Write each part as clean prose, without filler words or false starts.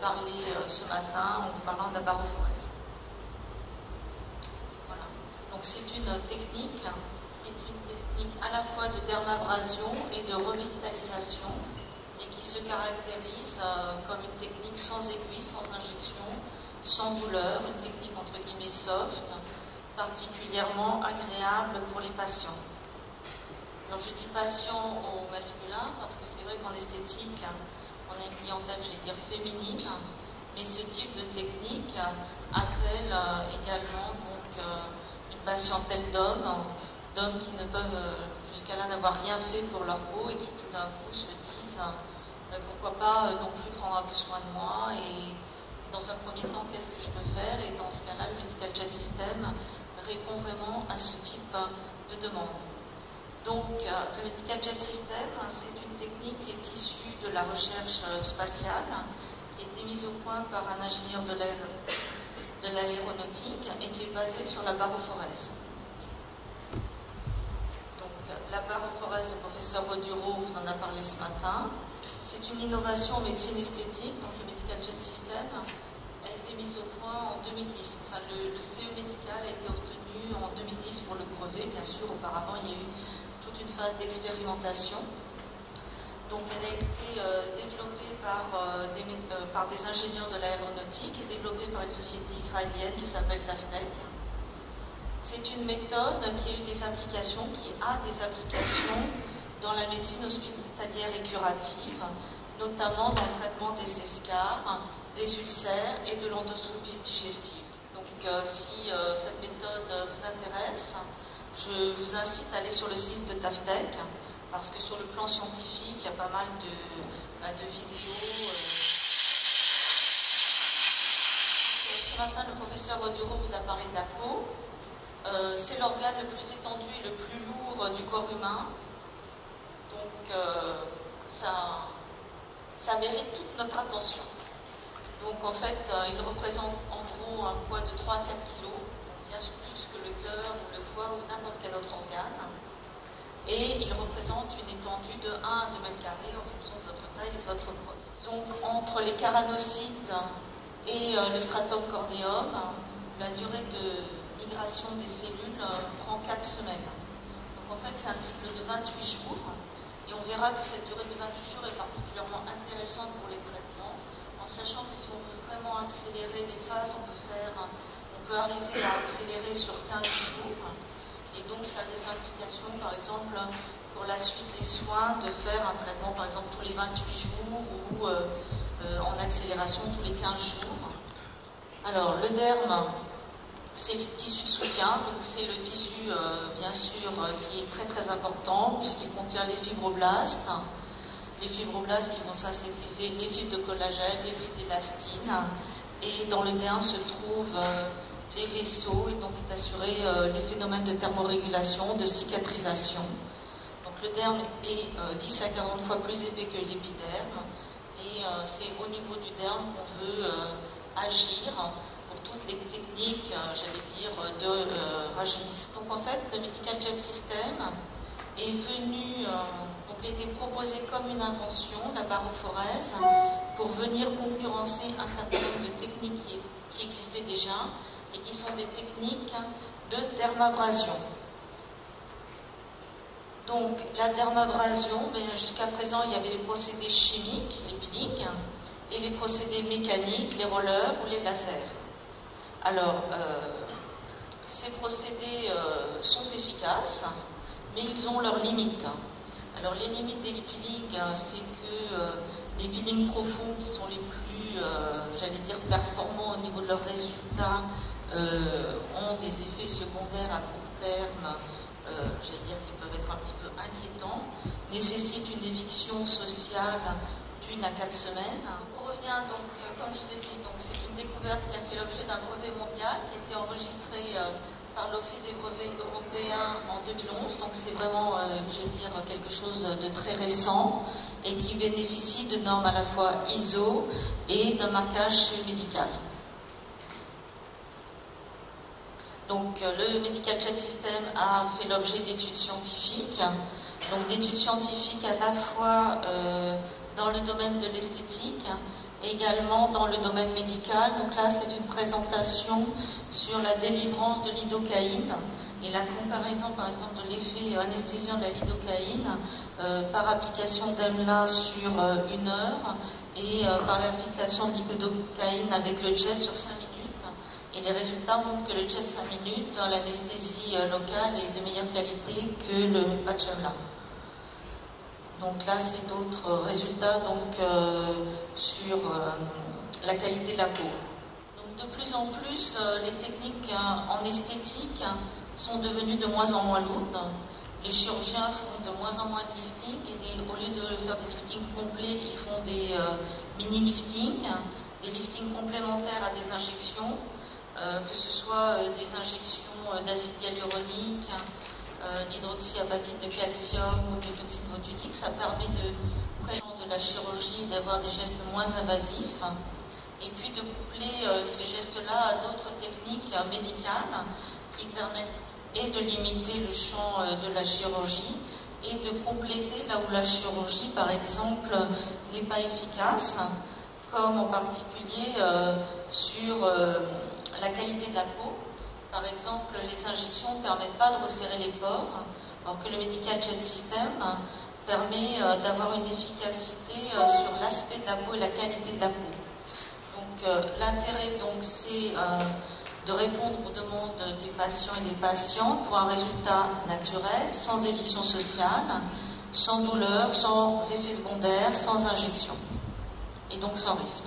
parler ce matin en vous parlant de la barophorèse. Voilà. Donc c'est une technique à la fois de dermabrasion et de revitalisation et qui se caractérise comme une technique sans aiguille, sans injection, sans douleur, une technique entre guillemets soft, particulièrement agréable pour les patients. Alors je dis patient au masculin parce que c'est vrai qu'en esthétique, on a une clientèle, je vais dire, féminine, mais ce type de technique appelle également donc, une patientèle d'hommes qui ne peuvent jusqu'à là n'avoir rien fait pour leur peau et qui tout d'un coup se disent pourquoi pas non plus prendre un peu soin de moi et dans un premier temps qu'est-ce que je peux faire, et dans ce cas-là le Medical Jet System répond vraiment à ce type de demande. Donc le Medical Jet System, c'est une technique qui est issue de la recherche spatiale, qui a été mise au point par un ingénieur de l'aéronautique et qui est basée sur la barophorèse. La barophorèse, le professeur Roduro vous en a parlé ce matin. C'est une innovation en médecine esthétique, donc le Medical Jet System a été mis au point en 2010. Enfin, le CE médical a été obtenu en 2010 pour le brevet. Bien sûr, auparavant, il y a eu toute une phase d'expérimentation. Donc, elle a été développée par des ingénieurs de l'aéronautique et développée par une société israélienne qui s'appelle Taftec. C'est une méthode qui a eu des applications, qui a des applications dans la médecine hospitalière et curative, notamment dans le traitement des escarres, des ulcères et de l'endoscopie digestive. Donc si cette méthode vous intéresse, je vous incite à aller sur le site de Taftec, parce que sur le plan scientifique, il y a pas mal de vidéos. Ce matin, le professeur Roduro vous a parlé de la peau. C'est l'organe le plus étendu et le plus lourd du corps humain. Donc ça mérite toute notre attention. Donc en fait, il représente en gros un poids de 3 à 4 kg, bien plus que le cœur ou le foie ou n'importe quel autre organe. Et il représente une étendue de 1 à 2 mètres carrés en fonction de votre taille et de votre poids. Donc entre les kératinocytes et le stratum corneum, la durée de migration des cellules prend 4 semaines. Donc en fait, c'est un cycle de 28 jours. Et on verra que cette durée de 28 jours est particulièrement intéressante pour les traitements, en sachant que si on veut vraiment accélérer les phases, on peut arriver à accélérer sur 15 jours. Et donc ça a des implications, par exemple, pour la suite des soins, de faire un traitement, par exemple, tous les 28 jours ou en accélération tous les 15 jours. Alors, le derme, c'est le tissu de soutien, donc c'est le tissu bien sûr qui est très très important puisqu'il contient les fibroblastes qui vont synthétiser les fibres de collagène, les fibres d'élastine, et dans le derme se trouvent les vaisseaux et donc est assuré les phénomènes de thermorégulation, de cicatrisation. Donc le derme est 10 à 40 fois plus épais que l'épiderme et c'est au niveau du derme qu'on veut agir pour toutes les techniques, j'allais dire, de rajeunissement. Donc en fait, le Medical Jet System est venu, donc a été proposé comme une invention, la barophorèse, pour venir concurrencer un certain nombre de techniques qui existaient déjà et qui sont des techniques de dermabrasion. Donc la dermabrasion, jusqu'à présent, il y avait les procédés chimiques, les peelings, et les procédés mécaniques, les rollers ou les lasers. Alors, ces procédés sont efficaces, mais ils ont leurs limites. Alors, les limites des peelings, c'est que les peelings profonds, qui sont les plus, j'allais dire, performants au niveau de leurs résultats, ont des effets secondaires à court terme, j'allais dire, qui peuvent être un petit peu inquiétants, nécessitent une éviction sociale d'1 à 4 semaines. On revient donc, comme je vous ai dit, c'est une découverte qui a fait l'objet d'un brevet mondial qui a été enregistré par l'Office des brevets européens en 2011. Donc c'est vraiment, je vais dire, quelque chose de très récent et qui bénéficie de normes à la fois ISO et d'un marquage médical. Donc le Medical Jet System a fait l'objet d'études scientifiques, donc d'études scientifiques à la fois dans le domaine de l'esthétique également dans le domaine médical. Donc là, c'est une présentation sur la délivrance de lidocaïne et la comparaison, par exemple, de l'effet anesthésiant de la lidocaïne par application d'EMLA sur 1 heure et par l'application de lidocaïne avec le jet sur 5 minutes. Et les résultats montrent que le jet 5 minutes, l'anesthésie locale est de meilleure qualité que le patch EMLA. Donc là, c'est d'autres résultats sur la qualité de la peau. Donc de plus en plus, les techniques en esthétique sont devenues de moins en moins lourdes. Les chirurgiens font de moins en moins de lifting et au lieu de faire des liftings complets, ils font des mini-liftings, des liftings complémentaires à des injections, que ce soit des injections d'acide hyaluronique, d'hydroxyapatite de calcium ou de toxine botulique. Ça permet de la chirurgie d'avoir des gestes moins invasifs et puis de coupler ces gestes-là à d'autres techniques médicales qui permettent et de limiter le champ de la chirurgie et de compléter là où la chirurgie, par exemple, n'est pas efficace, comme en particulier sur la qualité de la peau. Par exemple, les injections ne permettent pas de resserrer les pores, alors que le Medical Jet System permet d'avoir une efficacité sur l'aspect de la peau et la qualité de la peau. Donc l'intérêt, c'est de répondre aux demandes des patients et des patientes pour un résultat naturel, sans éviction sociale, sans douleur, sans effet secondaire, sans injection, et donc sans risque.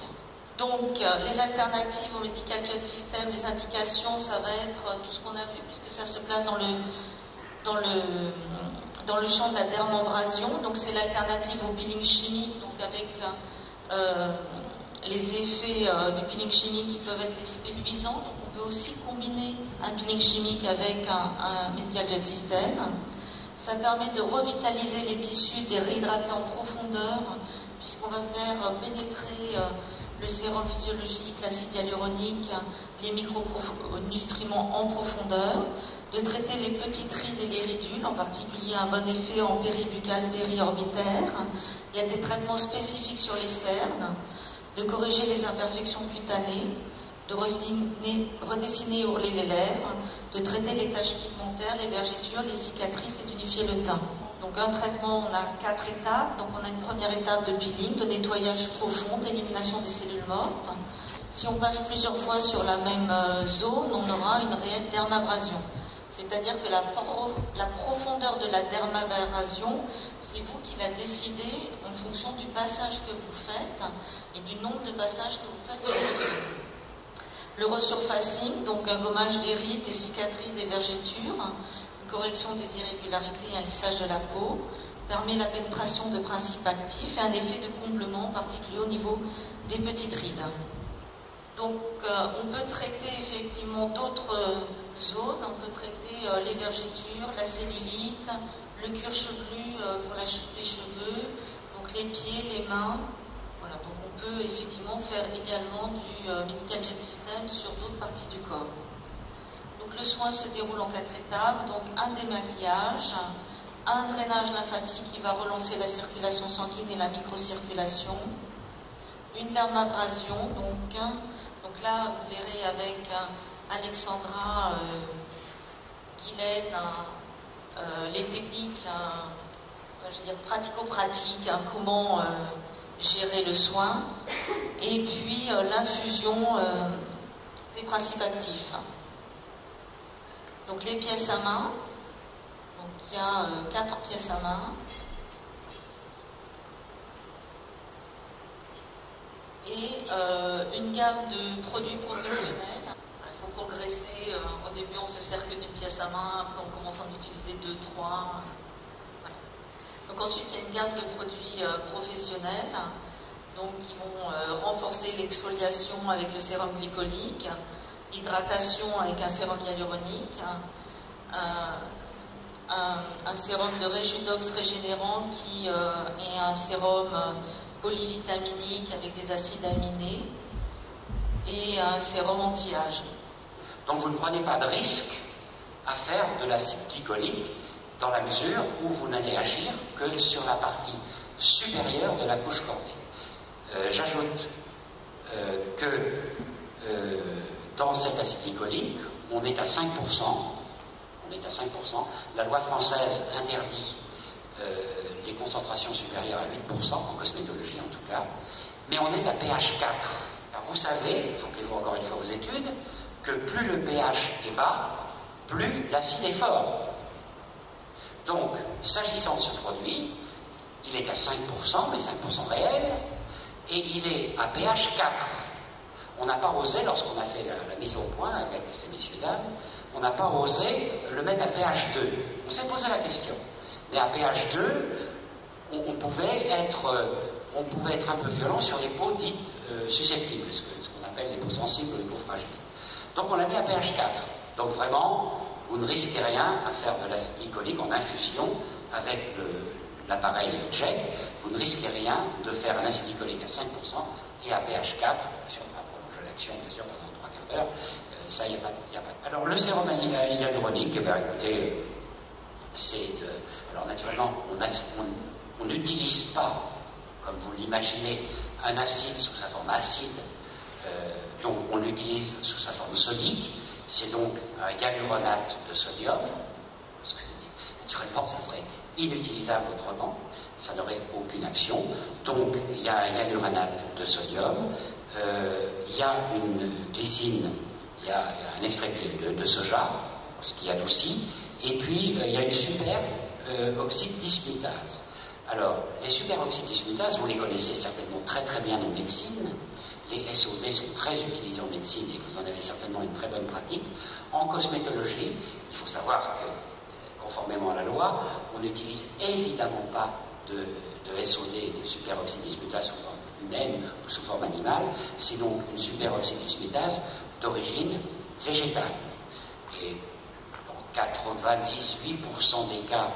Donc, les alternatives au Medical Jet System, les indications, ça va être tout ce qu'on a vu, puisque ça se place dans le champ de la dermabrasion. Donc, c'est l'alternative au peeling chimique, donc avec les effets du peeling chimique qui peuvent être luisants. Donc, on peut aussi combiner un peeling chimique avec un Medical Jet System. Ça permet de revitaliser les tissus, de les réhydrater en profondeur, puisqu'on va faire pénétrer le sérum physiologique, l'acide hyaluronique, les micronutriments en profondeur, de traiter les petites rides et les ridules, en particulier un bon effet en péribuccal, périorbitaire. Il y a des traitements spécifiques sur les cernes, de corriger les imperfections cutanées, de redessiner et ourler les lèvres, de traiter les taches pigmentaires, les vergetures, les cicatrices et d'unifier le teint. Donc un traitement, on a 4 étapes. Donc on a une première étape de peeling, de nettoyage profond, d'élimination des cellules mortes. Si on passe plusieurs fois sur la même zone, on aura une réelle dermabrasion. C'est-à-dire que la profondeur de la dermabrasion, c'est vous qui la décidez en fonction du passage que vous faites et du nombre de passages que vous faites sur le resurfacing, donc un gommage des rides, des cicatrices, des vergetures, correction des irrégularités et un lissage de la peau, permet la pénétration de principes actifs et un effet de comblement, en particulier au niveau des petites rides. Donc on peut traiter effectivement d'autres zones, on peut traiter les vergetures, la cellulite, le cuir chevelu pour la chute des cheveux, donc les pieds, les mains. Voilà, donc on peut effectivement faire également du Medical Jet System sur d'autres parties du corps. Donc le soin se déroule en 4 étapes, donc un démaquillage, un drainage lymphatique qui va relancer la circulation sanguine et la microcirculation, une dermabrasion, donc là vous verrez avec Alexandra Guylaine les techniques pratico-pratiques, comment gérer le soin, et puis l'infusion des principes actifs. Donc les pièces à main, donc il y a 4 pièces à main. Et une gamme de produits professionnels. Il faut progresser. Au début, on se sert que d'une pièce à main, après on commence à en utiliser 2, 3. Voilà. Donc ensuite, il y a une gamme de produits professionnels, donc qui vont renforcer l'exfoliation avec le sérum glycolique, l'hydratation avec un sérum hyaluronique, un sérum de Rejudox régénérant qui est un sérum polyvitaminique avec des acides aminés et un sérum anti-âge. Donc vous ne prenez pas de risque à faire de l'acide glycolique dans la mesure où vous n'allez agir que sur la partie supérieure de la couche cornée. J'ajoute que dans cet acide glycolique, on est à 5%. On est à 5%. La loi française interdit les concentrations supérieures à 8%, en cosmétologie en tout cas, mais on est à pH 4. Alors vous savez, rappelez-vous encore une fois vos études, que plus le pH est bas, plus l'acide est fort. Donc, s'agissant de ce produit, il est à 5%, mais 5% réel, et il est à pH 4. On n'a pas osé, lorsqu'on a fait la mise au point avec ces messieurs-dames, on n'a pas osé le mettre à pH 2. On s'est posé la question. Mais à pH 2, on pouvait être un peu violent sur les peaux dites susceptibles, ce qu'on appelle les peaux sensibles ou les peaux fragiles. Donc on l'a mis à pH 4. Donc vraiment, vous ne risquez rien à faire de l'acide glycolique en infusion avec l'appareil JEC. Vous ne risquez rien de faire un acide glycolique à 5% et à pH 4, bien sûr, on va prolonger l'action, bien sûr, pendant 3 quarts d'heure. Ça, il n'y a pas. Alors le sérum hyaluronique, eh bien, écoutez, alors naturellement, on n'utilise pas, comme vous l'imaginez, un acide sous sa forme acide, donc on l'utilise sous sa forme sodique. C'est donc un hyaluronate de sodium, parce que naturellement, ça serait inutilisable autrement, ça n'aurait aucune action. Donc il y a un hyaluronate de sodium, il y a une glycine, il y a un extrait de soja, ce qui adoucit, et puis il y a une super oxyde dismutase. Alors, les superoxydes dismutase, vous les connaissez certainement très très bien en médecine. Les SOD sont très utilisés en médecine et vous en avez certainement une très bonne pratique. En cosmétologie, il faut savoir que, conformément à la loi, on n'utilise évidemment pas de SOD, de superoxyde dismutase sous forme humaine ou sous forme animale. C'est donc une superoxyde dismutase d'origine végétale. Et dans 98% des cas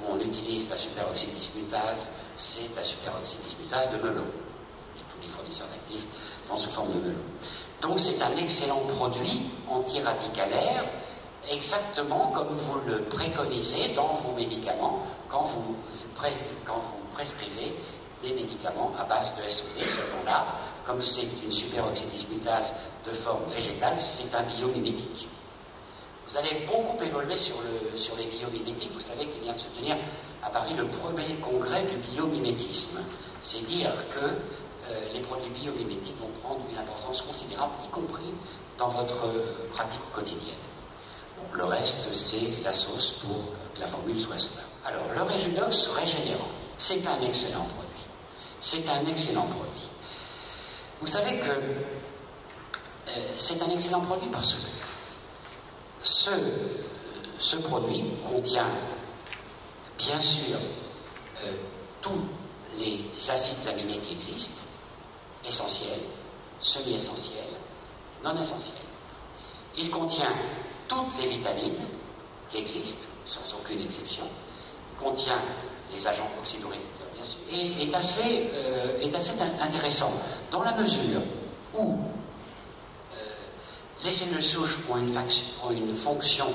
où on utilise la superoxyde dismutase, c'est la superoxyde dismutase de melon. Et tous les fournisseurs d'actifs vont sous forme de melon. Donc c'est un excellent produit antiradicalaire, exactement comme vous le préconisez dans vos médicaments quand vous prescrivez des médicaments à base de SOD. Selon là, comme c'est une superoxyde dismutase de forme végétale, c'est un biomimétique. Vous allez beaucoup évoluer sur les biomimétiques. Vous savez qu'il vient de se tenir à Paris le premier congrès du biomimétisme. C'est dire que les produits biomimétiques vont prendre une importance considérable, y compris dans votre pratique quotidienne. Bon, le reste, c'est la sauce pour que la formule soit stable. Alors, le Réjudox régénérant, c'est un excellent produit. C'est un excellent produit. Vous savez que c'est un excellent produit parce que ce produit contient, bien sûr, tous les acides aminés qui existent, essentiels, semi-essentiels, non essentiels. Il contient toutes les vitamines qui existent, sans aucune exception. Il contient les agents oxydoréducteurs, bien sûr, et est assez intéressant dans la mesure où les cellules souches ont une fonction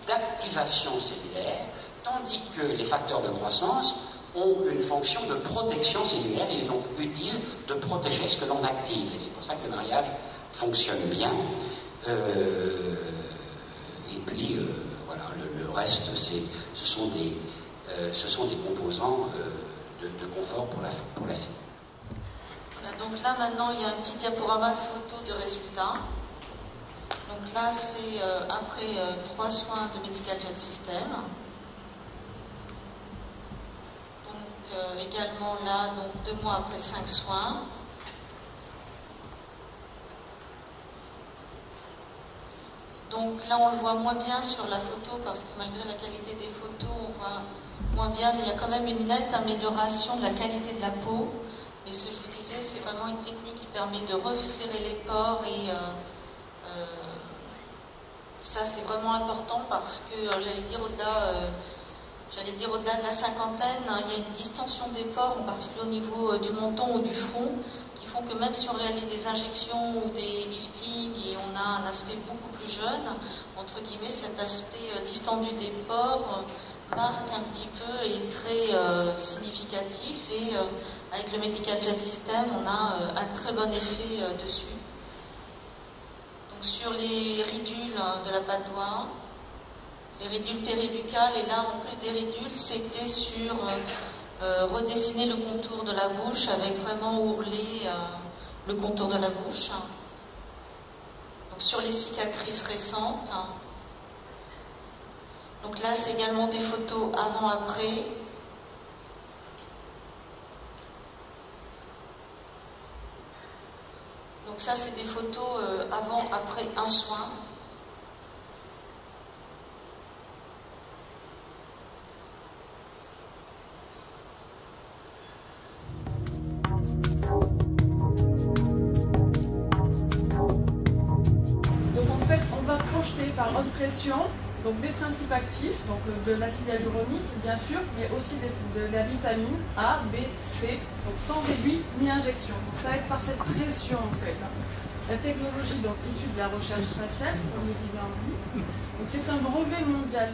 d'activation cellulaire, tandis que les facteurs de croissance ont une fonction de protection cellulaire. Il est donc utile de protéger ce que l'on active. Et c'est pour ça que le mariage fonctionne bien. Et puis, voilà, le reste, ce sont des composants de confort pour la cellule. Voilà, donc là, maintenant, il y a un petit diaporama de photos de résultats. Donc là, c'est après 3 soins de Medical Jet System. Donc également là, donc 2 mois après 5 soins. Donc là, on le voit moins bien sur la photo parce que malgré la qualité des photos, on voit moins bien, mais il y a quand même une nette amélioration de la qualité de la peau. Et ce que je vous disais, c'est vraiment une technique qui permet de resserrer les pores et ça, c'est vraiment important parce que, j'allais dire au-delà de la cinquantaine, hein, il y a une distension des pores, en particulier au niveau du menton ou du front, qui font que même si on réalise des injections ou des liftings et on a un aspect beaucoup plus jeune, entre guillemets, cet aspect distendu des pores marque un petit peu et très significatif. Et avec le Medical Jet System, on a un très bon effet dessus. Donc sur les ridules de la patte d'oie, les ridules péribuccales, et là en plus des ridules, c'était sur redessiner le contour de la bouche avec vraiment ourler le contour de la bouche. Donc sur les cicatrices récentes. Donc là, c'est également des photos avant-après. Donc ça, c'est des photos avant-après un soin. Donc en fait, on va projeter par haute pression donc des principes actifs, donc de l'acide hyaluronique bien sûr, mais aussi de la vitamine A, B, C, donc sans réduit ni injection. Donc ça va être par cette pression en fait. La technologie donc issue de la recherche spatiale, comme le disait Henri, donc c'est un brevet mondial.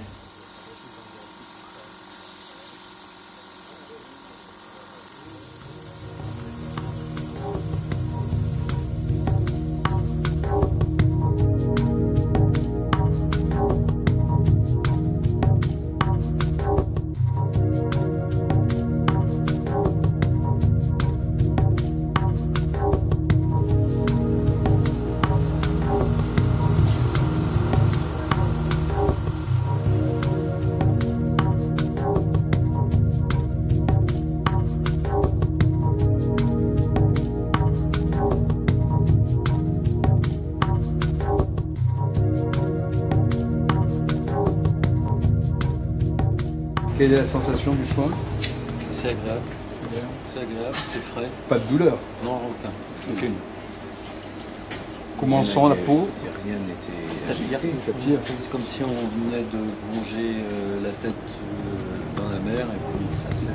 Quelle est la sensation du soin? C'est agréable. C'est agréable, c'est frais. Pas de douleur? Non, aucune. Comment sent la peau? Rien n'était agité. Ça tire. C'est comme si on venait de plonger la tête dans la mer et puis ça serre.